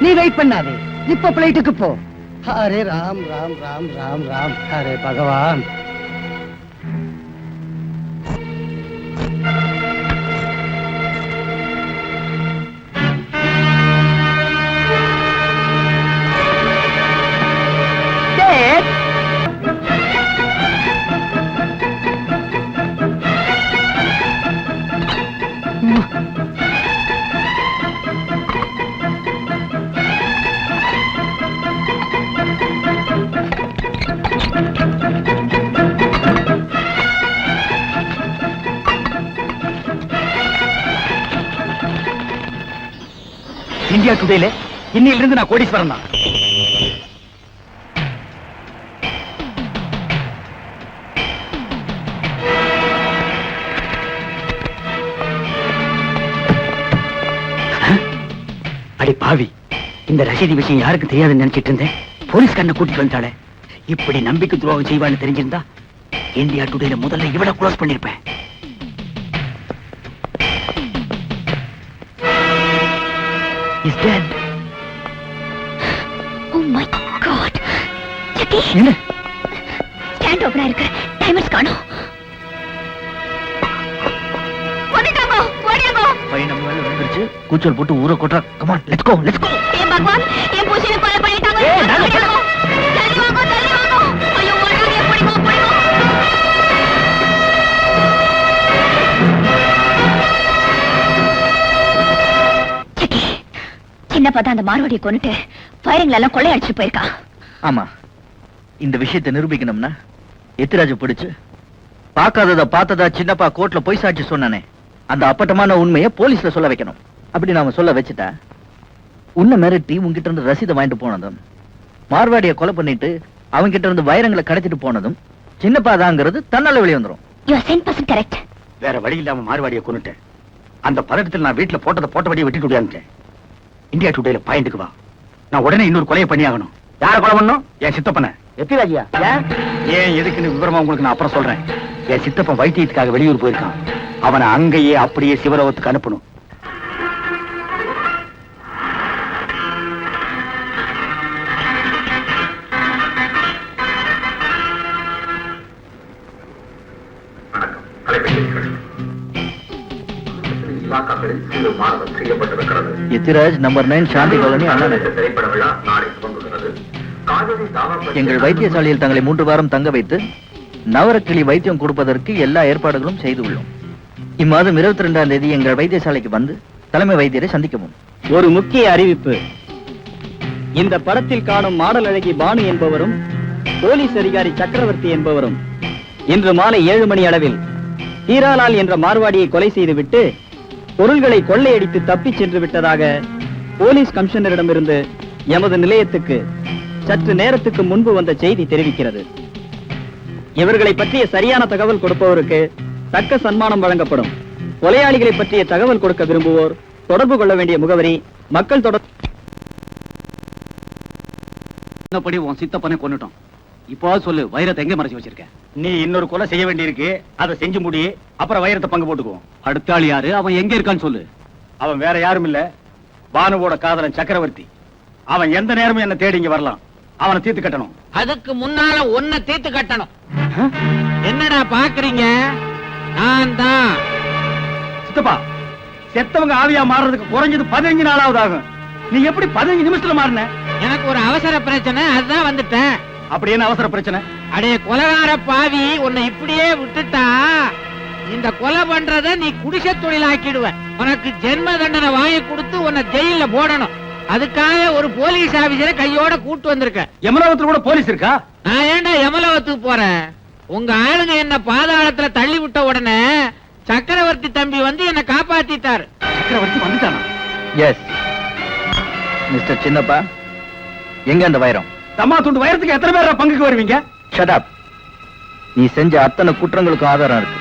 நீ வெயிட் பண்ணாதே. இப்ப பிளைட்டுக்கு போ. ஹரே ராம் ராம் ராம் ராம் ராம் ஹரே பகவான். இந்தியா டுடேல இன்னையிலிருந்து நான் கோடீஸ்வரன் தான். அடி பாவி, இந்த ரசீதி விஷயம் யாருக்கு தெரியாதுன்னு நினைச்சிட்டு இருந்தேன். போலீஸ்காரனை கூட்டிட்டு வந்தாளே. இப்படி நம்பிக்கை துரோகம் செய்வான்னு தெரிஞ்சிருந்தா இந்தியா டுடேல முதல்ல இவளை க்ளோஸ் பண்ணிருப்பேன். He's dead. Oh my God. Jaggi. என்ன? ஸ்டாண்ட் ஓபனா இருக்கு. டைமர்ஸ் காணோம். ஓடிட்டாங்க. ஓடியாங்க. பையன் நம்ம மேல விழுந்துருச்சு. கூச்சல் போட்டு ஊரை கொட்டா. Come on, let's go, let's go. ஏ பகவான், என் புருஷனை கொலை பண்ணிட்டாங்க. தள்ளி வாங்க, தள்ளி வாங்க. ஐயோ, ஓடுறாங்க. போடிங்க, போடிங்க. ஜக்கி, சின்னப்பா தான் அந்த மார்வாடியை கொன்னுட்டு ஃபயரிங்ல எல்லாம் கொள்ளையடிச்சு போயிருக்கா. ஆமா, இந்த விஷயத்தை நிரூபிக்கணும்னா எத்திராஜ பிடிச்சு பார்க்காதத பார்த்ததா சின்னப்பா கோர்ட்ல போய் சாட்சி சொன்னானே, அந்த அப்பட்டமான உண்மையை போலீஸ்ல சொல்ல வைக்கணும். அப்படி நாம சொல்ல வச்சுட்டா உன்னை மிரட்டி உன்கிட்ட இருந்து ரசீதை வாங்கிட்டு போனதும், மார்வாடியை கொலை பண்ணிட்டு அவன்கிட்ட இருந்து வைரங்களை கடத்திட்டு போனதும் சின்னப்பா தாங்கிறது தன்னால வெளியே வந்துரும். You are 100% correct. வேற வழி இல்லாம மார்வாடியை கொன்னுட்டேன். அந்த பதட்டத்தில் நான் வீட்டுல போட்டபடியே வெட்டிட்டு ஓடியாந்துட்டேன். இந்தியா டுடேல பாயிண்ட்டுக்கு வா. நான் உடனே இன்னொரு கொலையை பண்ணி ஆகணும். யார கொலை பண்ணும்? என் சித்தப்பனை. எத்திராஜியா? ஏன் எதுக்குன்னு விவரமா உங்களுக்கு நான் அப்புறம் சொல்றேன். என் சித்தப்பன் வைத்தியத்துக்காக வெளியூர் போயிருக்கான். அவனை அங்கேயே அப்படியே சிவலோகத்துக்கு அனுப்பணும். எத்திராஜ் நம்பர் 9 சாந்தி காலனி, அண்ணா நகர். எங்கள் வைத்தியசாலையில் தங்களை 3 வாரம் தங்க வைத்து நவரக்கிளி வைத்தியம் கொடுப்பதற்கு எல்லா ஏற்பாடுகளும் செய்துள்ளோம். இம்மாதம் 22ஆம் தேதி எங்கள் வைத்தியசாலைக்கு வந்து தலைமை வைத்தியரை சந்திக்கவும். ஒரு முக்கிய அறிவிப்பு. இந்த படத்தில் காணும் மாடல் அழகி பானு என்பவரும் போலீஸ் அதிகாரி சக்கரவர்த்தி என்பவரும் இன்று மாலை 7 மணி அளவில் ஹீராலால் என்ற மார்வாடியை கொலை செய்துவிட்டு பொருள்களை கொள்ளையடித்து தப்பிச் சென்று விட்டதாக போலீஸ் கமிஷனரிடமிருந்து எமது நிலையத்துக்கு சற்று நேரத்துக்கு முன்பு வந்த செய்தி தெரிவிக்கிறது. இவர்களை பற்றிய சரியான தகவல் கொடுப்பவருக்கு தக்க சன்மானம் வழங்கப்படும். கொலையாளிகளை பற்றிய தகவல் கொடுக்க விரும்புவோர் தொடர்பு கொள்ள வேண்டிய முகவரி மக்கள் தொடர்பு. உன் சித்தப்பனை கொன்னுட்டோம். இப்போ சொல்லு, வைரத்தை எங்க மறைச்சு வச்சிருக்க? நீ இன்னொரு கொலை செய்ய வேண்டியிருக்கு. அதை செஞ்சு முடி. அப்புறம் வைரத்தை பங்கு போட்டுக்குவோம். அடுத்த ஆள் யாரு? அவன் எங்க இருக்கான்னு சொல்லு. அவன் வேற யாரும் இல்ல, பானுவோட காதலன் சக்கரவர்த்தி. அவன் எந்த நேரமும் என்ன தேடி இங்க வரலாம். அவனை தீர்த்து கட்டணும். அதுக்கு முன்னால ஒன்ன தீர்த்து கட்டணும். என்னடா பாக்குறீங்க? நான் தான். சித்தப்பா, செத்தவங்க ஆவியா மாறுறதுக்கு குறைஞ்சது 15 நாளாவது ஆகும். நீ எப்படி 15 நிமிஷத்துல மாறின? எனக்கு ஒரு அவசர பிரச்சனை, அதுதான் வந்துட்டேன். அப்படி என்ன அவசர பிரச்சனை? அடே கொலகார பாவி, உன்னை இப்படியே விட்டுட்டா இந்த கொலை பண்றத நீ குடிசை தொழிலாக்கிடுவ. உனக்கு ஜென்ம தண்டனை வாங்கி கொடுத்து உன்னை ஜெயில போடணும். அதுக்காக ஒரு போலீஸ் ஆபீசரை கையோட கூட்டு வந்திருக்க. யமலோகத்துல கூட போலீஸ் இருக்கா? நான் ஏன்டா யமலோகத்துக்கு போறேன்? உங்க ஆளுங்க என்ன பாதாளத்துல தள்ளி விட்ட உடனே சக்கரவர்த்தி தம்பி வந்து என்ன காப்பாத்திட்டாரு. சக்கரவர்த்தி வந்துட்டானா? எஸ் மிஸ்டர் சின்னப்பா, எங்க அந்த வைரம்? தம்மா துண்டு வைரத்துக்கு எத்தனை பேர் பங்குக்கு வருவீங்க? Shut up. நீ செஞ்ச அத்தனை குற்றங்களுக்கும் ஆதாரம் இருக்கு.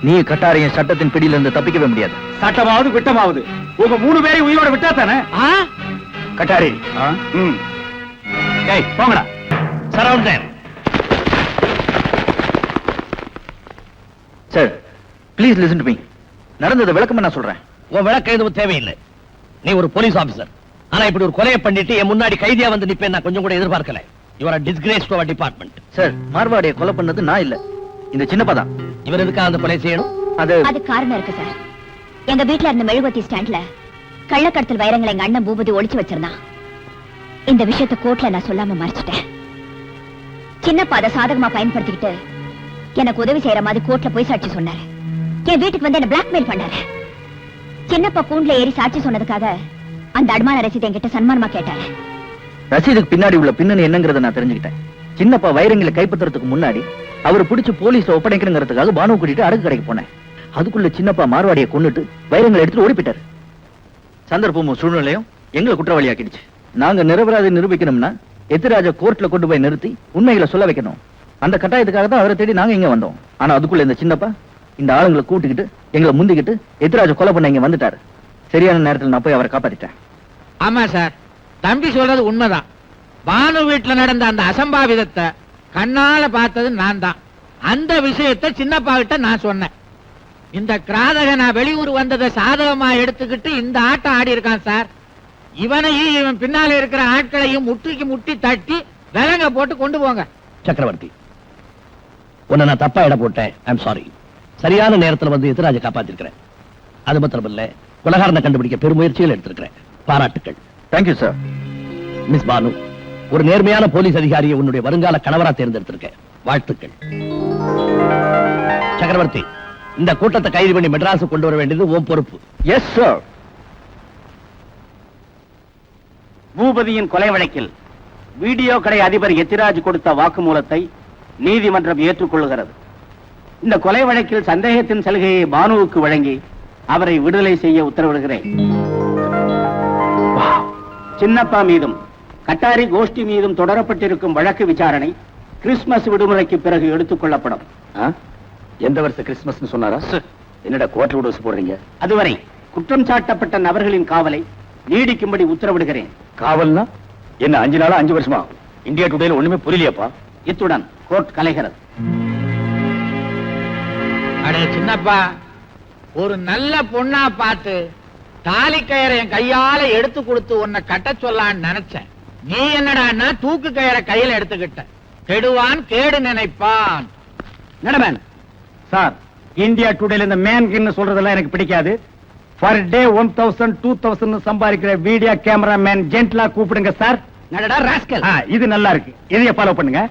நீ கட்டாரியின் சட்டத்தின் பிடியில இருந்து தப்பிக்கவே முடியாது. சட்டமாவது விட்டமாவது உங்க 3 பேரையும் உயிரோட விட்டா தானே? கட்டாரி போங்கடா. Surround there. Sir please listen to me. நடந்ததை விளக்கமா நான் சொல்றேன். உன் விளக்கம் எதுவும் தேவையில்லை. நீ ஒரு போலீஸ் ஆபீசர். ஆனா இப்படி ஒரு கொலையை பண்ணிட்டு என் முன்னாடி கைதியா வந்து நிப்பேன் நான் கொஞ்சம் கூட எதிர்பார்க்கல. You are disgrace to our department. Sir, மார்வாடியை கொலை பண்ணது நான் இல்ல, இந்த சின்னப்பா தான். இவர் எதுக்காக அந்த கொலை செய்யணும்? அது காரணம் இருக்கு சார். எங்க வீட்ல இருந்த மெழுகுவர்த்தி ஸ்டாண்ட்ல கள்ளக்கடத்தல் வைரங்களை எங்க அண்ணன் பூபதி ஒளிச்சு வச்சிருந்தான். இந்த விஷயத்தை கோர்ட்ல நான் சொல்லாம மறைச்சிட்டேன். சின்னப்பா அதை சாதகமா பயன்படுத்திக்கிட்டு எனக்கு உதவி செய்யற மாதிரி கோர்ட்ல போய் சாட்சி சொன்னாரு. என் வீட்டுக்கு வந்து என்ன பிளாக்மெயில் பண்ணாரு. சின்னப்பா கூண்டுல ஏறி சாட்சி சொன்னதுக்காக அந்த அடமான ரசீது என்கிட்ட சன்மானமா கேட்டாரு. ரசீதுக்கு பின்னாடி உள்ள பின்னணி என்னங்கறத நான் தெரிஞ்சுக்கிட்டேன். சின்னப்பா வைரங்களை கைப்பற்றுறதுக்கு முன்னாடி அவரை பிடிச்சு போலீஸ் ஒப்படைக்கணுங்கிறதுக்காக பானு கூட்டிட்டு அடகு கடைக்கு போனேன். அதுக்குள்ள சின்னப்பா மார்வாடியை கொன்னுட்டு வைரங்களை எடுத்துட்டு ஓடி போயிட்டாரு. சந்தர்ப்பமும் சூழ்நிலையும் எங்களை குற்றவாளியாக்கிடுச்சு. நாங்க நிரபராதி நிரூபிக்கணும்னா எத்திராஜ கோர்ட்ல கொண்டு போய் நிறுத்தி உண்மைகளை சொல்ல வைக்கணும். அந்த கட்டாயத்துக்காக தான் அவரை தேடி நாங்க இங்க வந்தோம். ஆனா அதுக்குள்ள இந்த சின்னப்பா இந்த ஆளுங்களை கூட்டிக்கிட்டு எங்களை முந்திக்கிட்டு எத்திராஜ கொலை பண்ண இங்க வந்துட்டாரு. சரியான நேரத்தில் நான் போய் அவரை காப்பாத்திட்டேன். ஆமா சார், தம்பி சொல்றது உண்மைதான். பானு வீட்டுல நடந்த அந்த அசம்பாவிதத்தை கண்ணால பார்த்தது நான் தான். அந்த விஷயத்தை சின்னப்பா கிட்ட நான் சொன்னேன். இந்த கிராதக நான் வெளியூர் வந்ததை சாதகமா எடுத்துக்கிட்டு இந்த ஆட்டம் ஆடி இருக்கான் சார். இவனையும் இவன் பின்னால இருக்கிற ஆட்களையும் முட்டிக்கு முட்டி தட்டி விலங்க போட்டு கொண்டு போங்க. சக்கரவர்த்தி, உன்னை நான் தப்பா இட போட்டேன். I'm sorry. சரியான நேரத்துல வந்து எதிராஜை காப்பாத்திருக்கிறேன். அது மாத்திரம் இல்ல, கொலகாரனை கண்டுபிடிக்க பெருமுயற்சிகள் எடுத்திருக்கிறேன். பாராட்டுக்கள். Thank you sir. மிஸ் பானு, ஒரு நேர்மையான போலீஸ் அதிகாரியை உன்னுடைய வருங்கால கணவரா தேர்ந்தெடுத்திருக்கேன். வாழ்த்துக்கள். சக்கரவர்த்தி, இந்த கூட்டத்தை கைது பண்ணி மெட்ராஸ் கொண்டு வர வேண்டியது உன் பொறுப்பு. Yes sir. பூபதியின் கொலை வழக்கில் வீடியோ கடை அதிபர் எத்திராஜ் கொடுத்த வாக்குமூலத்தை நீதிமன்றம் ஏற்றுக்கொள்கிறது. இந்த கொலை வழக்கில் சந்தேகத்தின் சலுகையை பானுவுக்கு வழங்கி அவரை விடுதலை செய்ய உத்தரவிடுகிறேன். சின்னப்பா மீதும் கட்டாரி கோஷ்டி மீதும் தொடரப்பட்டிருக்கும் வழக்கு விசாரணை கிறிஸ்துமஸ் விடுமுறைக்கு பிறகு எடுத்துக் கொள்ளப்படும். எந்த வருஷம் கிறிஸ்துமஸ் சொன்னாரா? என்னடா குவார்டர் விடுவஸ் போடுறீங்க? அதுவரை குற்றம் சாட்டப்பட்ட நபர்களின் காவலை நீடிக்கும்படி உத்தரவிடுகிறேன். காவல்னா என்ன? 5 நாளா 5 வருஷமா? இந்தியா டுடேல ஒண்ணுமே புரியலையாப்பா. இத்துடன் கோர்ட் கலைகிறது. அடே சின்னப்பா, ஒரு நல்ல பொண்ணா பார்த்து தாலி கயிறை என் கையால எடுத்து கொடுத்து உன்னை கட்ட சொல்லான்னு நினைச்சேன். நீ என்னடா தூக்கு கயிறை கையில எடுத்துக்கிட்ட. கெடுவான் கேடு நினைப்பான். நடமேன் சார், இந்தியா டுடேல இந்த மேன் சொல்றதெல்லாம் எனக்கு பிடிக்காது. பர் டே 1000 2000 சம்பாதிக்கிற வீடியோ கேமரா மேன் ஜென்ட்லா கூப்பிடுங்க சார். நடடா ராஸ்கல். இது நல்லா இருக்கு. இதைய ஃபாலோ பண்ணுங்க.